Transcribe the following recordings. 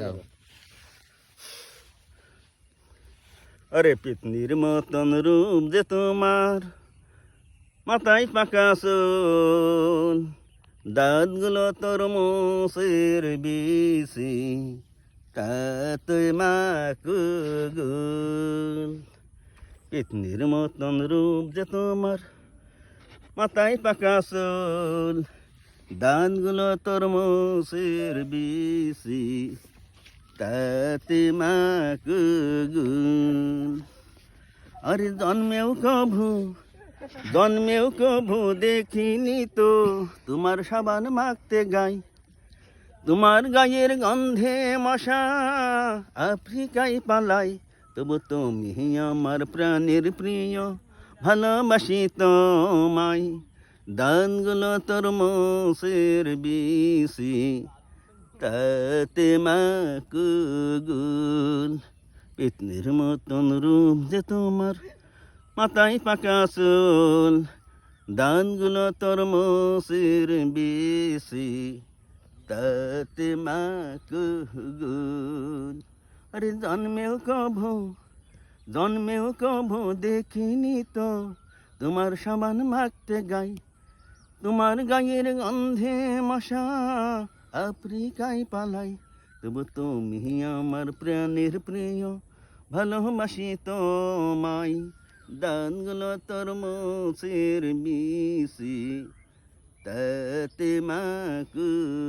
গাও। আরে পিতনির মতন রূপ যে তোমার, মাথায় পাকা চুল, দাঁতগুলো তোর মোষের বিশি, তাতে মাকুগুল। পিতনির মতন রূপ যে তোমার, মাথায় পাকা চুল, দাঁতগুলো তোর মোষের বিশি, তাতে মাকুগুল। আরে জন্মেও কভু দেখিনি তো তোমার সাবান মাখতে গাই, তোমার গায়ের গন্ধে মশা আফ্রিকায় পালাই, তবু তুমি আমার প্রাণের প্রিয়, ভালোবাসি তোমায়। দানগুলো তোর মোষের বিশি, তাতে মাকুগুল। পিতনির মতন রূপ যে তোমার, মাথায় পাকা চুল, দানগুলো তোর মোষের বিশি, তাতে মাকুগুল। আরে জন্মেও কভু দেখিনি তো তোমার সাবান মাখতে গাই, তোমার গায়ের গন্ধে মশা আফ্রিকায় পালাই, তবু তুমি আমার প্রাণের প্রিয়, ভালোবাসি তোমায়। দানগুলো তোর মোষের বিশি, তাতে মাকুগুল।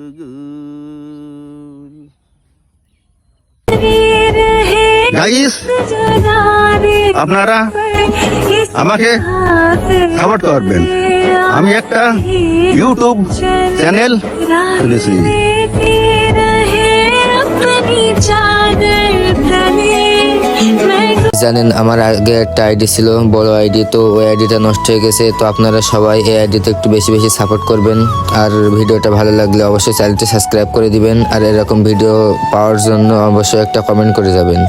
গাইস, আপনারা আমাকে সাপোর্ট করবেন। আমি একটা ইউটিউব চ্যানেল খুলেছি। জানেন আমার আগে একটা আইডি ছিল, বড় আইডি, তো ওই আইডিটা নষ্ট হয়ে গেছে। তো আপনারা সবাই এই আইডিতে একটু বেশি বেশি সাপোর্ট করবেন, আর ভিডিওটা ভালো লাগলে অবশ্যই চ্যানেলটি সাবস্ক্রাইব করে দিবেন, আর এরকম ভিডিও পাওয়ার জন্য অবশ্যই একটা কমেন্ট করে যাবেন।